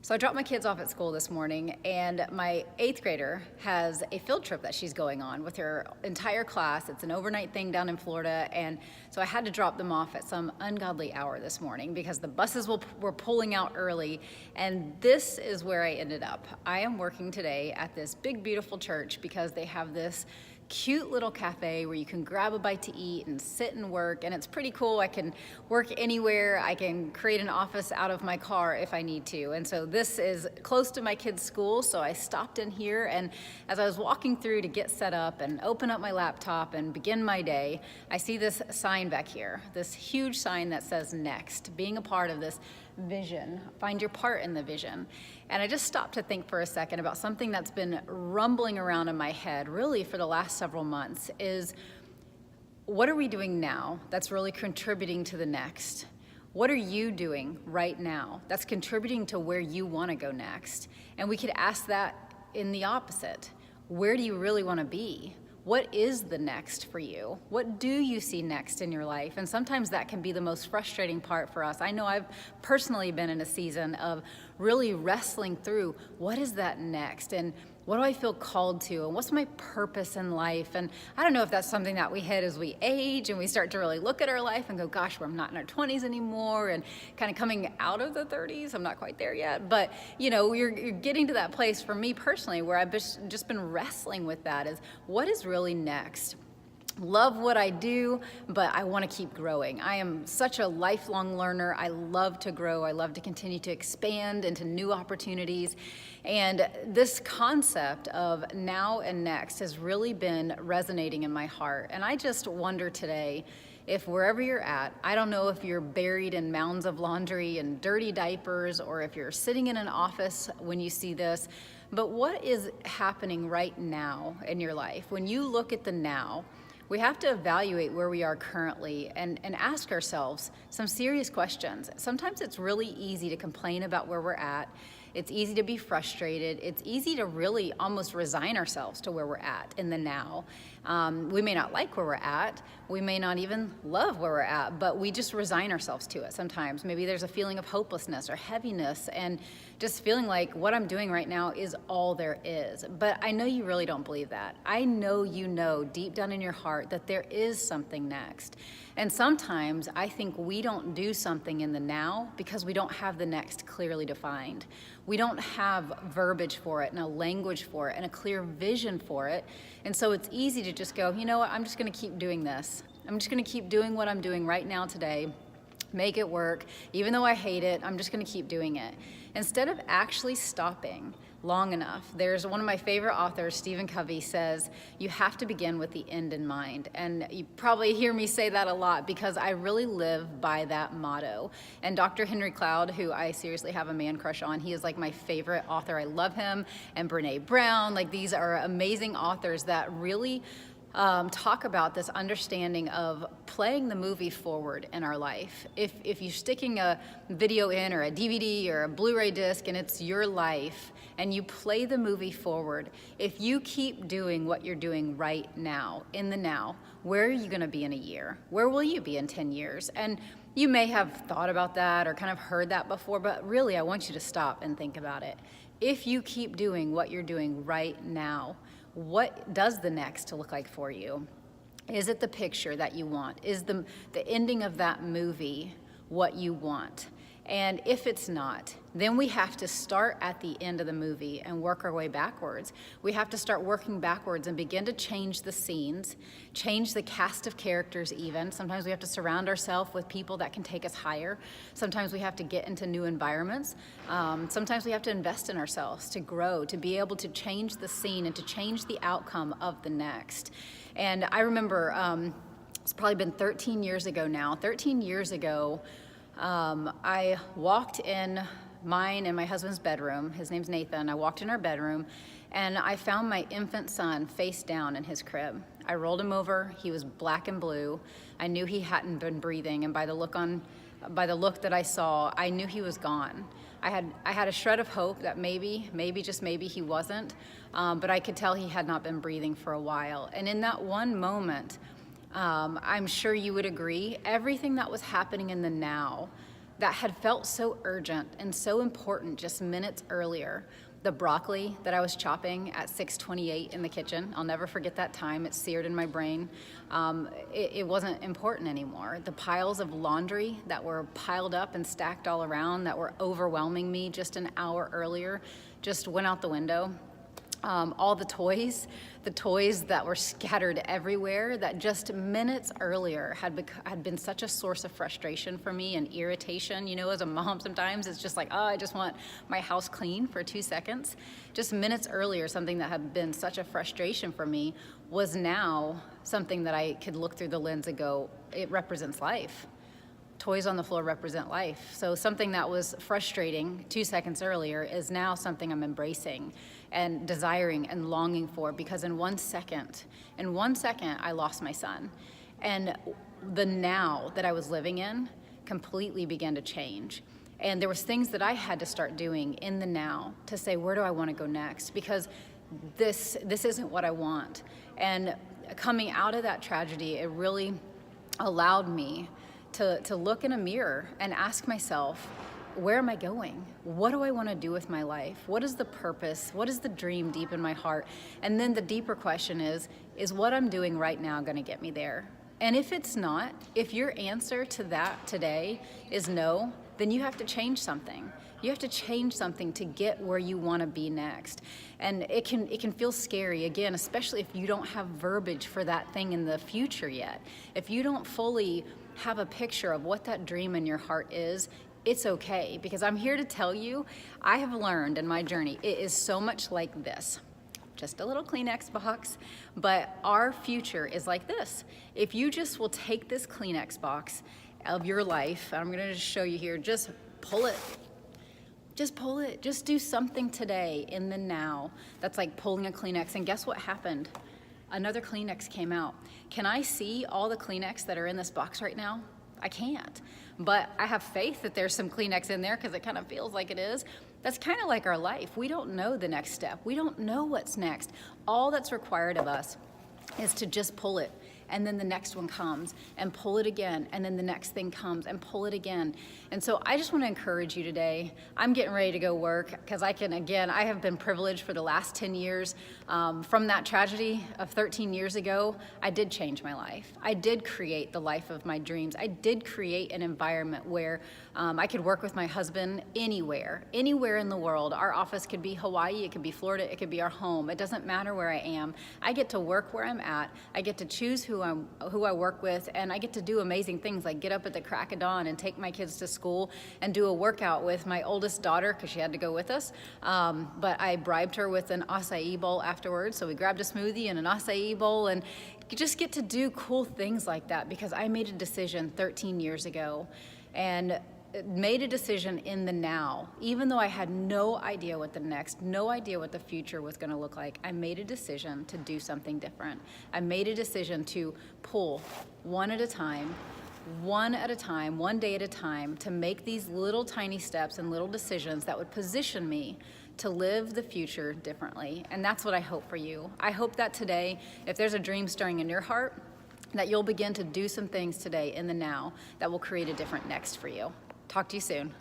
So I dropped my kids off at school this morning, and my 8th grader has a field trip that she's going on with her entire class. It's an overnight thing down in Florida, and so I had to drop them off at some ungodly hour this morning because the buses were pulling out early, and this is where I ended up. I am working today at this big, beautiful church because they have this cute little cafe where you can grab a bite to eat and sit and work, and it's pretty cool. I can work anywhere. I can create an office out of my car if I need to. And so this is close to my kids' school, so I stopped in here, and as I was walking through to get set up and open up my laptop and begin my day, I see this sign back here, this huge sign that says Next, being a part of this vision, find your part in the vision. And I just stopped to think for a second about something that's been rumbling around in my head really for the last several months is, what are we doing now that's really contributing to the next? What are you doing right now that's contributing to where you want to go next? And we could ask that in the opposite. Where do you really want to be? What is the next for you? What do you see next in your life? And sometimes that can be the most frustrating part for us. I know I've personally been in a season of really wrestling through what is that next, and what do I feel called to, and what's my purpose in life? And I don't know if that's something that we hit as we age and we start to really look at our life and go, gosh, we're not in our 20s anymore, and kind of coming out of the 30s. I'm not quite there yet, but you're getting to that place for me personally where I've just been wrestling with that, is what is really next? Love what I do, but I want to keep growing. I am such a lifelong learner. I love to grow. I love to continue to expand into new opportunities. And this concept of now and next has really been resonating in my heart. And I just wonder today, if wherever you're at, I don't know if you're buried in mounds of laundry and dirty diapers, or if you're sitting in an office when you see this, but what is happening right now in your life? When you look at the now, we have to evaluate where we are currently and ask ourselves some serious questions. Sometimes it's really easy to complain about where we're at. It's easy to be frustrated. It's easy to really almost resign ourselves to where we're at in the now. We may not like where we're at. We may not even love where we're at, but we just resign ourselves to it sometimes. Maybe there's a feeling of hopelessness or heaviness and just feeling like what I'm doing right now is all there is. But I know you really don't believe that. I know you know deep down in your heart that there is something next. And sometimes I think we don't do something in the now because we don't have the next clearly defined. We don't have verbiage for it and a language for it and a clear vision for it. And so it's easy to just go, you know what, I'm just going to keep doing this. I'm just going to keep doing what I'm doing right now today, make it work. Even though I hate it, I'm just going to keep doing it. Instead of actually stopping long enough. There's one of my favorite authors, Stephen Covey, says you have to begin with the end in mind. And you probably hear me say that a lot because I really live by that motto. And Dr. Henry Cloud, who I seriously have a man crush on, he is like my favorite author. I love him. And Brene Brown, like these are amazing authors that really talk about this understanding of playing the movie forward in our life. If you're sticking a video in or a DVD or a Blu-ray disc and it's your life and you play the movie forward, if you keep doing what you're doing right now, in the now, where are you going to be in a year? Where will you be in 10 years? And you may have thought about that or kind of heard that before, but really I want you to stop and think about it. If you keep doing what you're doing right now, what does the next look like for you? Is it the picture that you want? Is the ending of that movie what you want? And if it's not, then we have to start at the end of the movie and work our way backwards. We have to start working backwards and begin to change the scenes, change the cast of characters even. Sometimes we have to surround ourselves with people that can take us higher. Sometimes we have to get into new environments. Sometimes we have to invest in ourselves to grow, to be able to change the scene and to change the outcome of the next. And I remember, it's probably been 13 years ago now. 13 years ago, I walked in mine and my husband's bedroom. His name's Nathan. I walked in our bedroom and I found my infant son face down in his crib. I rolled him over. He was black and blue. I knew he hadn't been breathing, and by the look that I saw, I knew he was gone. I had a shred of hope that maybe just maybe he wasn't, but I could tell he had not been breathing for a while. And in that one moment, I'm sure you would agree, everything that was happening in the now that had felt so urgent and so important just minutes earlier. The broccoli that I was chopping at 6:28 in the kitchen, I'll never forget that time. It's seared in my brain. It wasn't important anymore. The piles of laundry that were piled up and stacked all around that were overwhelming me just an hour earlier just went out the window. All the toys that were scattered everywhere that just minutes earlier had been such a source of frustration for me and irritation. You know, as a mom, sometimes it's just like, oh, I just want my house clean for 2 seconds. Just minutes earlier, something that had been such a frustration for me was now something that I could look through the lens and go, it represents life. Toys on the floor represent life. So something that was frustrating 2 seconds earlier is now something I'm embracing and desiring and longing for, because in 1 second, I lost my son. And the now that I was living in completely began to change. And there was things that I had to start doing in the now to say, where do I want to go next? Because this isn't what I want. And coming out of that tragedy, it really allowed me to look in a mirror and ask myself, where am I going? What do I want to do with my life? What is the purpose? What is the dream deep in my heart? And then the deeper question is what I'm doing right now going to get me there? And if it's not, if your answer to that today is no, then you have to change something. You have to change something to get where you want to be next. And it can feel scary, again, especially if you don't have verbiage for that thing in the future yet. If you don't fully have a picture of what that dream in your heart is, it's okay, because I'm here to tell you, I have learned in my journey, it is so much like this. Just a little Kleenex box, but our future is like this. If you just will take this Kleenex box of your life, I'm gonna just show you here, just pull it. Just pull it, just do something today in the now. That's like pulling a Kleenex, and guess what happened? Another Kleenex came out. Can I see all the Kleenex that are in this box right now? I can't, but I have faith that there's some Kleenex in there because it kind of feels like it is. That's kind of like our life. We don't know the next step. We don't know what's next. All that's required of us is to just pull it, and then the next one comes, and pull it again, and then the next thing comes, and pull it again. And so I just want to encourage you today. I'm getting ready to go work because I have been privileged for the last 10 years. From that tragedy of 13 years ago, I did change my life. I did create the life of my dreams. I did create an environment where I could work with my husband anywhere in the world. Our office could be Hawaii, it could be Florida, it could be our home. It doesn't matter where I am. I get to work where I'm at. I get to choose who I work with, and I get to do amazing things like get up at the crack of dawn and take my kids to school and do a workout with my oldest daughter because she had to go with us. But I bribed her with an acai bowl afterwards, so we grabbed a smoothie and an acai bowl, and you just get to do cool things like that because I made a decision 13 years ago and made a decision in the now. Even though I had no idea what the future was going to look like, I made a decision to do something different. I made a decision to pull one day at a time, to make these little tiny steps and little decisions that would position me to live the future differently. And that's what I hope for you. I hope that today, if there's a dream stirring in your heart, that you'll begin to do some things today in the now that will create a different next for you. Talk to you soon.